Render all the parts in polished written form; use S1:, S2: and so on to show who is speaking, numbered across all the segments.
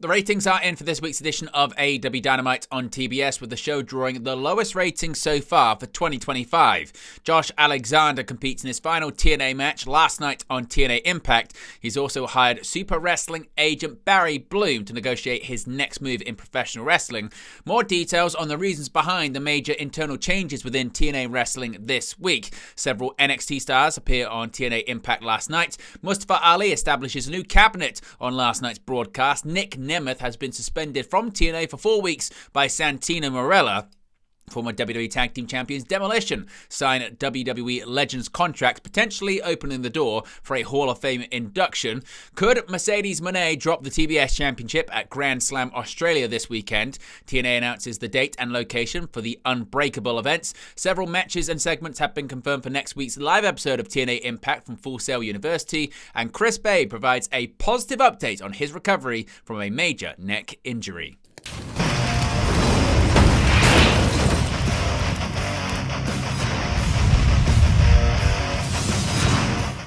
S1: The ratings are in for this week's edition of AEW Dynamite on TBS, with the show drawing the lowest ratings so far for 2025. Josh Alexander competes in his final TNA match last night on TNA Impact. He's also hired super wrestling agent Barry Bloom to negotiate his next move in professional wrestling. More details on the reasons behind the major internal changes within TNA wrestling this week. Several NXT stars appear on TNA Impact last night. Mustafa Ali establishes a new cabinet on last night's broadcast. Nick Nemeth has been suspended from TNA for 4 weeks by Santino Marella. Former WWE Tag Team Champions Demolition sign WWE Legends contracts, potentially opening the door for a Hall of Fame induction. Could Mercedes Mone drop the TBS Championship at Grand Slam Australia this weekend? TNA announces the date and location for the Unbreakable events. Several matches and segments have been confirmed for next week's live episode of TNA Impact from Full Sail University. And Chris Bay provides a positive update on his recovery from a major neck injury.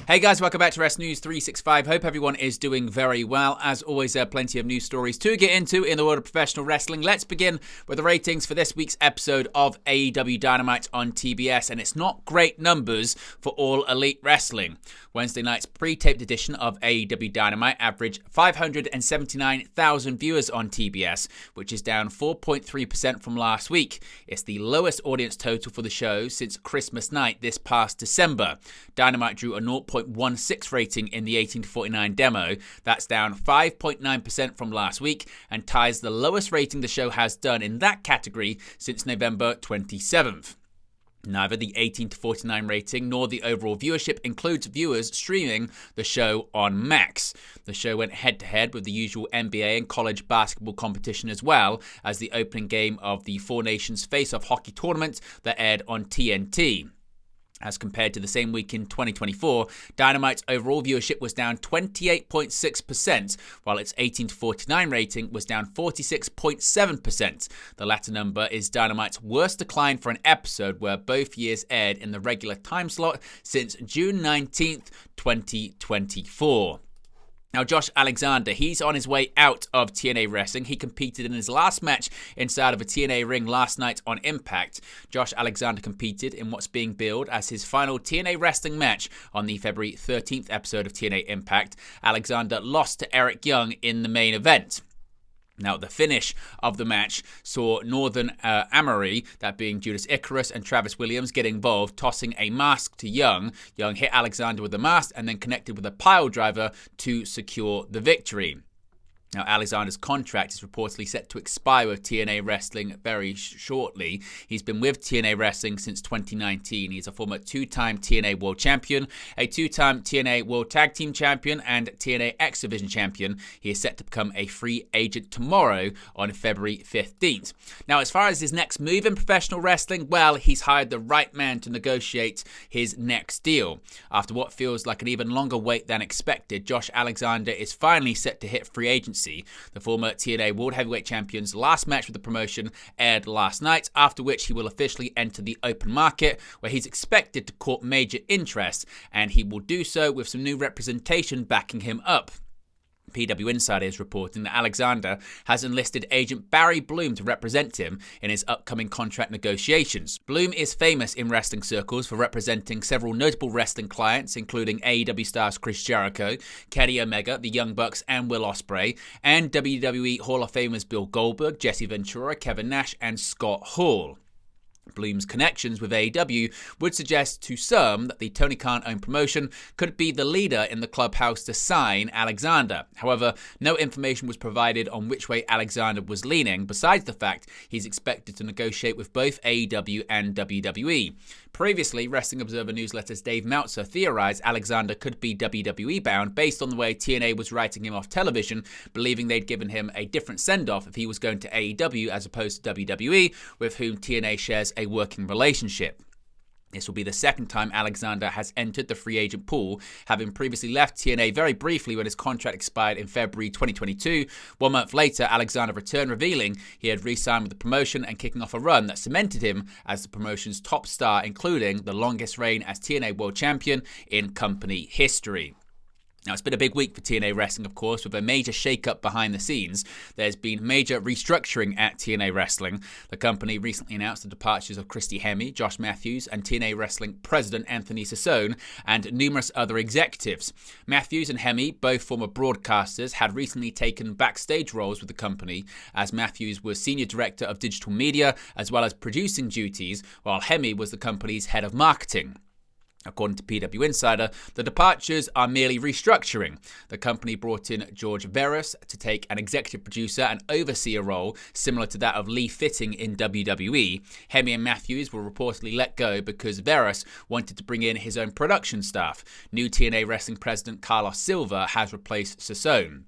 S1: Hey guys, welcome back to Wrest News 365. Hope everyone is doing very well. As always, there are plenty of news stories to get into in the world of professional wrestling. Let's begin with the ratings for this week's episode of AEW Dynamite on TBS, and it's not great numbers for All Elite Wrestling. Wednesday night's pre-taped edition of AEW Dynamite averaged 579,000 viewers on TBS, which is down 4.3% from last week. It's the lowest audience total for the show since Christmas night this past December. Dynamite drew a 0.16 rating in the 18 to 49 demo. That's down 5.9% from last week and ties the lowest rating the show has done in that category since November 27th. Neither the 18 to 49 rating nor the overall viewership includes viewers streaming the show on Max. The show went head-to-head with the usual NBA and college basketball competition, as well as the opening game of the Four Nations Face-Off hockey tournament that aired on TNT. As compared to the same week in 2024, Dynamite's overall viewership was down 28.6%, while its 18 to 49 rating was down 46.7%. The latter number is Dynamite's worst decline for an episode where both years aired in the regular time slot since June 19th, 2024. Now, Josh Alexander, he's on his way out of TNA Wrestling. He competed in his last match inside of a TNA ring last night on Impact. Josh Alexander competed in what's being billed as his final TNA Wrestling match on the February 13th episode of TNA Impact. Alexander lost to Eric Young in the main event. Now, the finish of the match saw Northern Amory, that being Judas Icarus and Travis Williams, get involved, tossing a mask to Young. Young hit Alexander with the mask and then connected with a pile driver to secure the victory. Now, Alexander's contract is reportedly set to expire with TNA Wrestling very shortly. He's been with TNA Wrestling since 2019. He's a former two-time TNA World Champion, a two-time TNA World Tag Team Champion, and TNA X Division Champion. He is set to become a free agent tomorrow on February 15th. Now, as far as his next move in professional wrestling, well, he's hired the right man to negotiate his next deal. After what feels like an even longer wait than expected, Josh Alexander is finally set to hit free agency. The former TNA World Heavyweight Champion's last match with the promotion aired last night, after which he will officially enter the open market, where he's expected to court major interest, and he will do so with some new representation backing him up. PW Insider is reporting that Alexander has enlisted agent Barry Bloom to represent him in his upcoming contract negotiations. Bloom is famous in wrestling circles for representing several notable wrestling clients, including AEW stars Chris Jericho, Kenny Omega, the Young Bucks, and Will Ospreay, and WWE Hall of Famers Bill Goldberg, Jesse Ventura, Kevin Nash, and Scott Hall. Bloom's connections with AEW would suggest to some that the Tony Khan-owned promotion could be the leader in the clubhouse to sign Alexander. However, no information was provided on which way Alexander was leaning, besides the fact he's expected to negotiate with both AEW and WWE. Previously, Wrestling Observer Newsletter's Dave Meltzer theorized Alexander could be WWE bound based on the way TNA was writing him off television, believing they'd given him a different send-off if he was going to AEW as opposed to WWE, with whom TNA shares a working relationship. This will be the second time Alexander has entered the free agent pool, having previously left TNA very briefly when his contract expired in February 2022. 1 month later, Alexander returned, revealing he had re-signed with the promotion and kicking off a run that cemented him as the promotion's top star, including the longest reign as TNA World Champion in company history. Now, it's been a big week for TNA Wrestling, of course, with a major shake-up behind the scenes. There's been major restructuring at TNA Wrestling. The company recently announced the departures of Christy Hemme, Josh Matthews, and TNA Wrestling President Anthony Sassone, and numerous other executives. Matthews and Hemme, both former broadcasters, had recently taken backstage roles with the company, as Matthews was Senior Director of Digital Media, as well as producing duties, while Hemme was the company's Head of Marketing. According to PW Insider, the departures are merely restructuring. The company brought in George Veras to take an executive producer and overseer role similar to that of Lee Fitting in WWE. Hemme and Matthews were reportedly let go because Veras wanted to bring in his own production staff. New TNA Wrestling President Carlos Silva has replaced Sassone.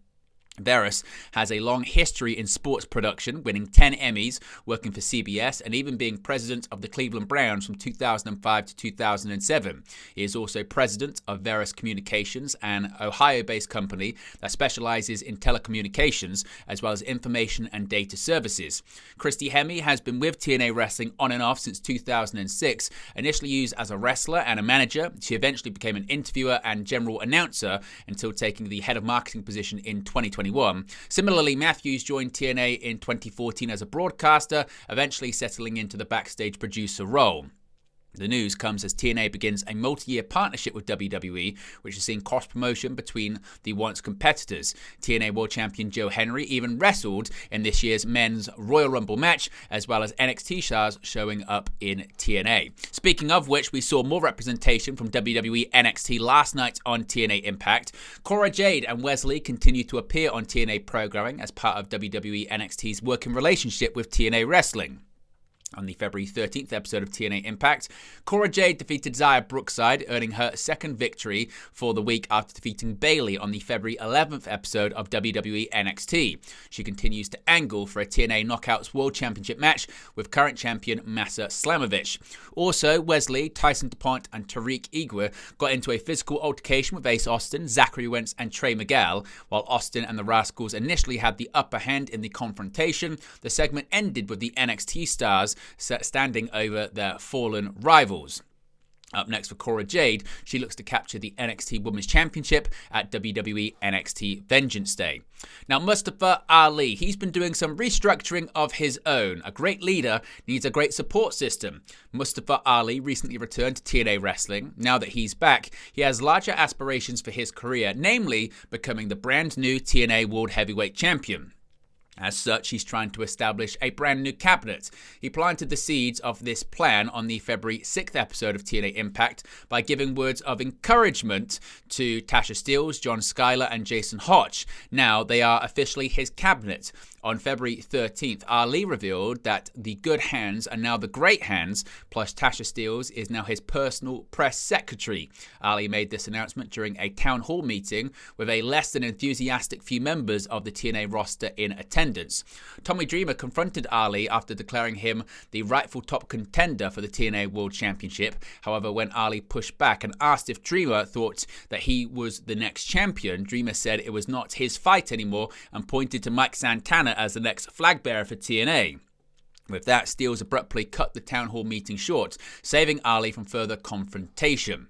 S1: Veras has a long history in sports production, winning 10 Emmys, working for CBS, and even being president of the Cleveland Browns from 2005 to 2007. He is also president of Veras Communications, an Ohio-based company that specializes in telecommunications, as well as information and data services. Christy Hemme has been with TNA Wrestling on and off since 2006, initially used as a wrestler and a manager. She eventually became an interviewer and general announcer until taking the head of marketing position in 2021. Similarly, Matthews joined TNA in 2014 as a broadcaster, eventually settling into the backstage producer role. The news comes as TNA begins a multi-year partnership with WWE, which has seen cross-promotion between the once competitors. TNA World Champion Joe Henry even wrestled in this year's men's Royal Rumble match, as well as NXT stars showing up in TNA. Speaking of which, we saw more representation from WWE NXT last night on TNA Impact. Cora Jade and Wesley continue to appear on TNA programming as part of WWE NXT's working relationship with TNA Wrestling. On the February 13th episode of TNA Impact, Cora Jade defeated Xia Brookside, earning her second victory for the week after defeating Bayley on the February 11th episode of WWE NXT. She continues to angle for a TNA Knockouts World Championship match with current champion Masa Slamovich. Also, Wesley, Tyson DuPont, and Tariq Igwe got into a physical altercation with Ace Austin, Zachary Wentz, and Trey Miguel. While Austin and the Rascals initially had the upper hand in the confrontation, the segment ended with the NXT stars standing over their fallen rivals. Up next for Cora Jade, she looks to capture the NXT Women's Championship at WWE NXT Vengeance Day. Now, Mustafa Ali, he's been doing some restructuring of his own. A great leader needs a great support system. Mustafa Ali recently returned to TNA Wrestling. Now that he's back, he has larger aspirations for his career, namely becoming the brand new TNA World Heavyweight Champion. As such, he's trying to establish a brand new cabinet. He planted the seeds of this plan on the February 6th episode of TNA Impact by giving words of encouragement to Tasha Steelz, John Schuyler, and Jason Hotch. Now they are officially his cabinet. On February 13th, Ali revealed that the good hands are now the great hands, plus Tasha Steelz is now his personal press secretary. Ali made this announcement during a town hall meeting with a less than enthusiastic few members of the TNA roster in attendance. Tommy Dreamer confronted Ali after declaring him the rightful top contender for the TNA World Championship. However, when Ali pushed back and asked if Dreamer thought that he was the next champion, Dreamer said it was not his fight anymore and pointed to Mike Santana as the next flag bearer for TNA. With that, Steelz abruptly cut the town hall meeting short, saving Ali from further confrontation.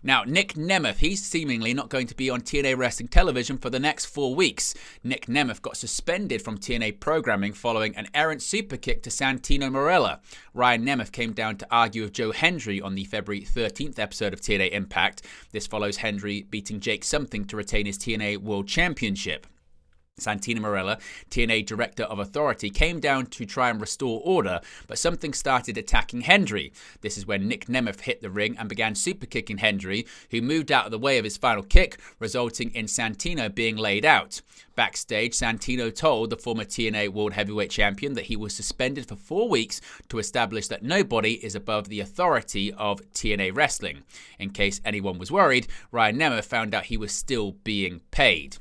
S1: Now, Nick Nemeth, he's seemingly not going to be on TNA Wrestling television for the next 4 weeks. Nick Nemeth got suspended from TNA programming following an errant superkick to Santino Marella. Ryan Nemeth came down to argue with Joe Hendry on the February 13th episode of TNA Impact. This follows Hendry beating Jake Something to retain his TNA World Championship. Santino Marella, TNA Director of Authority, came down to try and restore order, but something started attacking Hendry. This is when Nick Nemeth hit the ring and began superkicking Hendry, who moved out of the way of his final kick, resulting in Santino being laid out. Backstage, Santino told the former TNA World Heavyweight Champion that he was suspended for 4 weeks to establish that nobody is above the authority of TNA Wrestling. In case anyone was worried, Ryan Nemeth found out he was still being paid.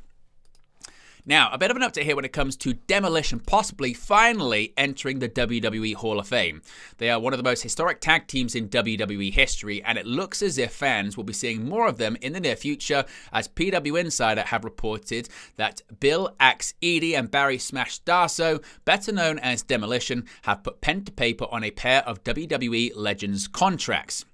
S1: Now, a bit of an update here when it comes to Demolition possibly finally entering the WWE Hall of Fame. They are one of the most historic tag teams in WWE history, and it looks as if fans will be seeing more of them in the near future, as PW Insider have reported that Bill Axe Eadie and Barry Smash Darso, better known as Demolition, have put pen to paper on a pair of WWE Legends contracts.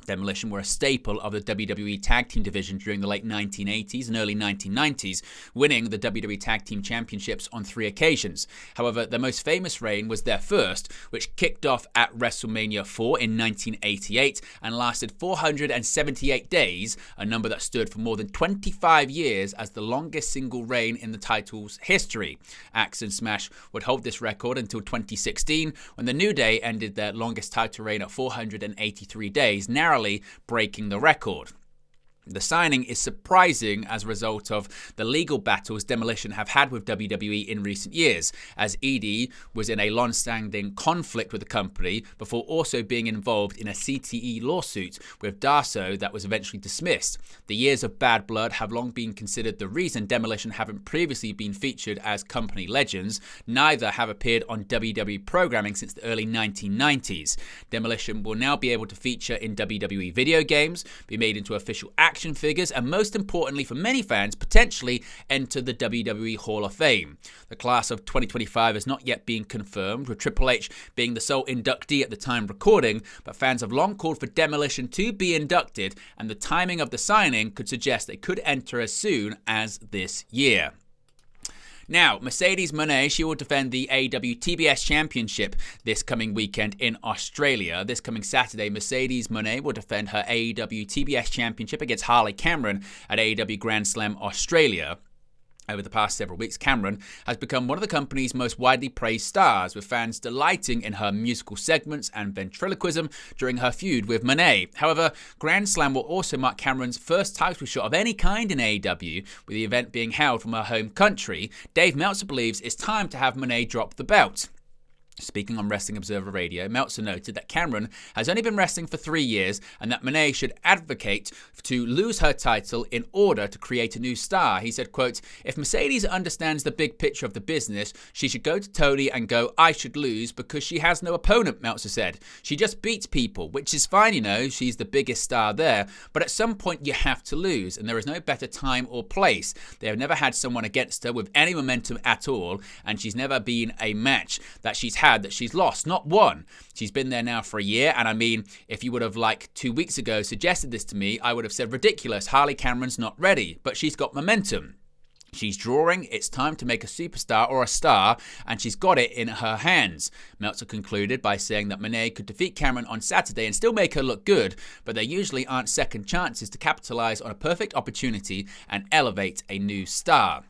S1: Demolition were a staple of the WWE Tag Team division during the late 1980s and early 1990s, winning the WWE Tag Team Championships on 3 occasions. However, their most famous reign was their first, which kicked off at WrestleMania 4 in 1988 and lasted 478 days, a number that stood for more than 25 years as the longest single reign in the title's history. Axe and Smash would hold this record until 2016, when the New Day ended their longest title reign at 483 days, narrowly breaking the record. The signing is surprising as a result of the legal battles Demolition have had with WWE in recent years, as Edie was in a long-standing conflict with the company before also being involved in a CTE lawsuit with Darso that was eventually dismissed. The years of bad blood have long been considered the reason Demolition haven't previously been featured as company legends. Neither have appeared on WWE programming since the early 1990s. Demolition will now be able to feature in WWE video games, be made into official action figures, and most importantly for many fans, potentially enter the WWE Hall of Fame. The class of 2025 has not yet been confirmed, with Triple H being the sole inductee at the time recording, but fans have long called for Demolition to be inducted, and the timing of the signing could suggest they could enter as soon as this year. Now, Mercedes Mone, she will defend the AEW TBS Championship this coming weekend in Australia. This coming Saturday, Mercedes Mone will defend her AEW TBS Championship against Harley Cameron at AEW Grand Slam Australia. Over the past several weeks, Cameron has become one of the company's most widely praised stars, with fans delighting in her musical segments and ventriloquism during her feud with Mone. However, Grand Slam will also mark Cameron's first title shot of any kind in AEW, with the event being held from her home country. Dave Meltzer believes it's time to have Mone drop the belt. Speaking on Wrestling Observer Radio, Meltzer noted that Cameron has only been wrestling for 3 years and that Mone should advocate to lose her title in order to create a new star. He said, quote, "If Mercedes understands the big picture of the business, she should go to Tony and go, I should lose because she has no opponent," Meltzer said. "She just beats people, which is fine, you know, she's the biggest star there, but at some point you have to lose, and there is no better time or place. They have never had someone against her with any momentum at all, and she's never been a match that she's had that she's lost, not one. She's been there now for a year, and I mean, if you would have 2 weeks ago suggested this to me, I would have said ridiculous, Harley Cameron's not ready, but she's got momentum. She's drawing, it's time to make a superstar or a star, and she's got it in her hands." Meltzer concluded by saying that Mone could defeat Cameron on Saturday and still make her look good, but there usually aren't second chances to capitalize on a perfect opportunity and elevate a new star.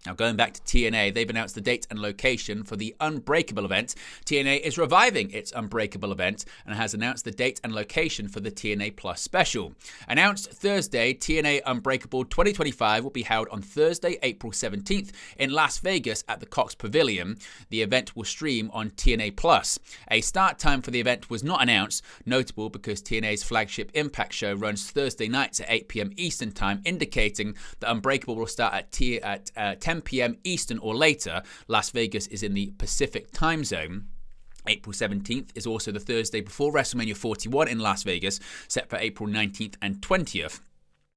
S1: Now, going back to TNA, they've announced the date and location for the Unbreakable event. TNA is reviving its Unbreakable event and has announced the date and location for the TNA Plus special. Announced Thursday, TNA Unbreakable 2025 will be held on Thursday, April 17th in Las Vegas at the Cox Pavilion. The event will stream on TNA Plus. A start time for the event was not announced, notable because TNA's flagship Impact show runs Thursday nights at 8 p.m. Eastern Time, indicating that Unbreakable will start at 10 p.m. Eastern or later. Las Vegas is in the Pacific time zone. April 17th is also the Thursday before WrestleMania 41 in Las Vegas, set for April 19th and 20th.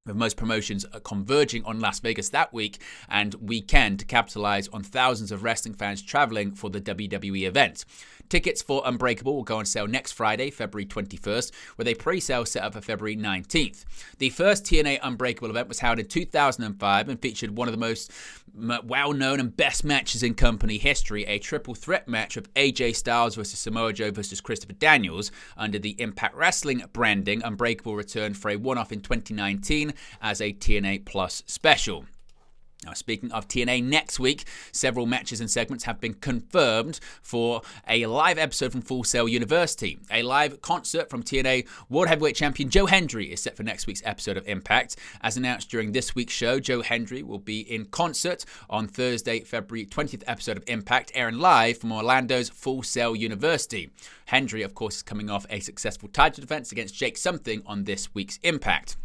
S1: With most promotions converging on Las Vegas that week and weekend to capitalize on thousands of wrestling fans traveling for the WWE event. Tickets for Unbreakable will go on sale next Friday, February 21st, with a pre-sale set up for February 19th. The first TNA Unbreakable event was held in 2005 and featured one of the most well-known and best matches in company history, a triple threat match of AJ Styles versus Samoa Joe versus Christopher Daniels. Under the Impact Wrestling branding, Unbreakable returned for a one-off in 2019 as a TNA Plus special. Now, speaking of TNA, next week, several matches and segments have been confirmed for a live episode from Full Sail University. A live concert from TNA World Heavyweight Champion Joe Hendry is set for next week's episode of Impact. As announced during this week's show, Joe Hendry will be in concert on Thursday, February 20th episode of Impact, airing live from Orlando's Full Sail University. Hendry, of course, is coming off a successful title defense against Jake Something on this week's Impact.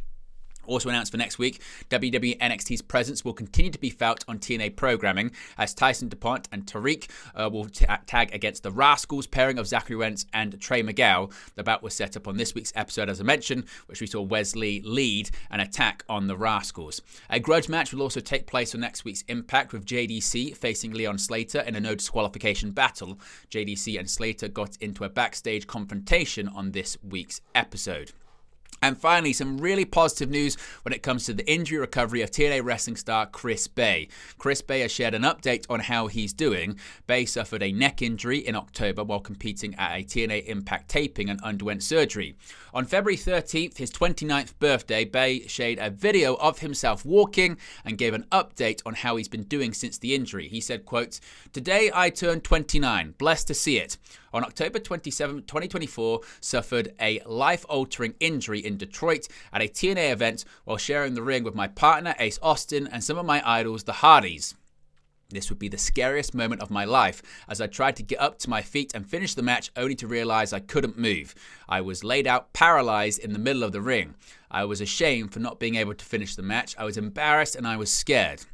S1: Also announced for next week, WWE NXT's presence will continue to be felt on TNA programming as Tyson DuPont and Tariq will tag against the Rascals, pairing of Zachary Wentz and Trey Miguel. The bout was set up on this week's episode, as I mentioned, which we saw Wesley lead an attack on the Rascals. A grudge match will also take place on next week's Impact, with JDC facing Leon Slater in a no disqualification battle. JDC and Slater got into a backstage confrontation on this week's episode. And finally, some really positive news when it comes to the injury recovery of TNA wrestling star Chris Bay. Chris Bay has shared an update on how he's doing. Bay suffered a neck injury in October while competing at a TNA Impact taping and underwent surgery. On February 13th, his 29th birthday, Bay shared a video of himself walking and gave an update on how he's been doing since the injury. He said, quote, "Today I turned 29. Blessed to see it. On October 27, 2024, suffered a life-altering injury in Detroit at a TNA event while sharing the ring with my partner Ace Austin and some of my idols, the Hardys. This would be the scariest moment of my life as I tried to get up to my feet and finish the match only to realize I couldn't move. I was laid out paralyzed in the middle of the ring. I was ashamed for not being able to finish the match. I was embarrassed and I was scared.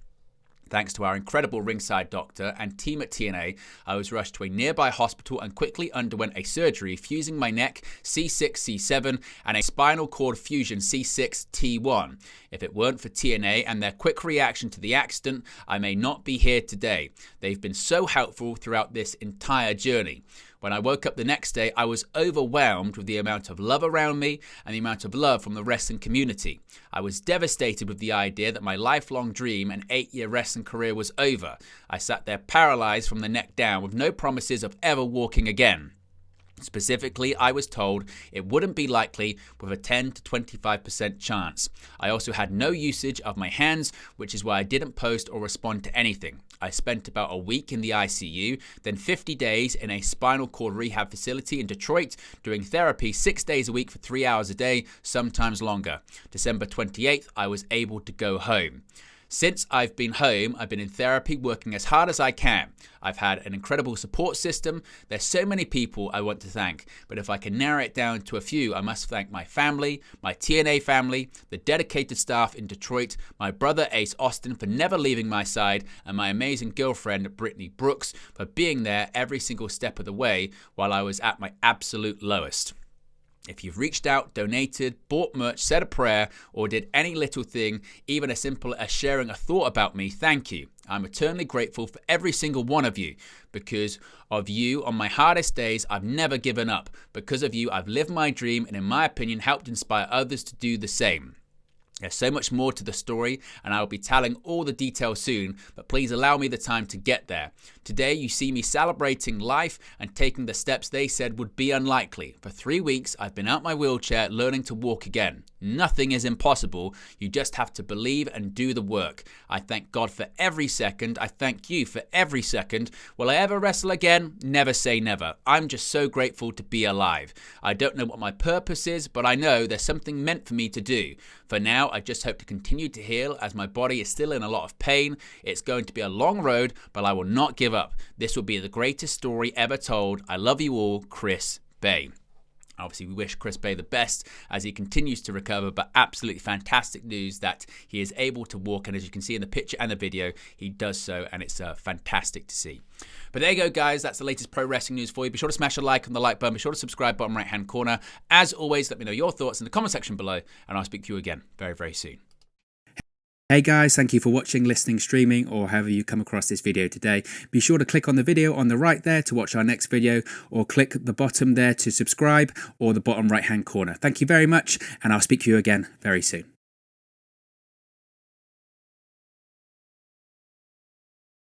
S1: Thanks to our incredible ringside doctor and team at TNA, I was rushed to a nearby hospital and quickly underwent a surgery fusing my neck C6-C7 and a spinal cord fusion C6-T1. If it weren't for TNA and their quick reaction to the accident, I may not be here today. They've been so helpful throughout this entire journey. When I woke up the next day, I was overwhelmed with the amount of love around me and the amount of love from the wrestling community. I was devastated with the idea that my lifelong dream and 8-year wrestling career was over. I sat there paralyzed from the neck down with no promises of ever walking again. Specifically, I was told it wouldn't be likely with a 10 to 25% chance. I also had no usage of my hands, which is why I didn't post or respond to anything. I spent about a week in the ICU, then 50 days in a spinal cord rehab facility in Detroit, doing therapy 6 days a week for 3 hours a day, sometimes longer. December 28th, I was able to go home. Since I've been home, I've been in therapy working as hard as I can. I've had an incredible support system. There's so many people I want to thank, but if I can narrow it down to a few, I must thank my family, my TNA family, the dedicated staff in Detroit, my brother Ace Austin for never leaving my side, and my amazing girlfriend Brittany Brooks for being there every single step of the way while I was at my absolute lowest. If you've reached out, donated, bought merch, said a prayer, or did any little thing, even as simple as sharing a thought about me, thank you. I'm eternally grateful for every single one of you. Because of you, on my hardest days, I've never given up. Because of you, I've lived my dream and, in my opinion, helped inspire others to do the same. There's so much more to the story, and I will be telling all the details soon, but please allow me the time to get there. Today, you see me celebrating life and taking the steps they said would be unlikely. For 3 weeks, I've been out my wheelchair learning to walk again. Nothing is impossible. You just have to believe and do the work. I thank God for every second. I thank you for every second. Will I ever wrestle again? Never say never. I'm just so grateful to be alive. I don't know what my purpose is, but I know there's something meant for me to do. For now, I just hope to continue to heal as my body is still in a lot of pain. It's going to be a long road, but I will not give up. This will be the greatest story ever told. I love you all, Chris Bay. Obviously, we wish Chris Bay the best as he continues to recover, but absolutely fantastic news that he is able to walk. And as you can see in the picture and the video, he does so, and it's fantastic to see. But there you go, guys. That's the latest pro wrestling news for you. Be sure to smash a like on the like button. Be sure to subscribe, bottom right-hand corner. As always, let me know your thoughts in the comment section below, and I'll speak to you again very, very soon.
S2: Hey guys, thank you for watching, listening, streaming, or however you come across this video today. Be sure to click on the video on the right there to watch our next video, or click the bottom there to subscribe, or the bottom right hand corner. Thank you very much, and I'll speak to you again very soon.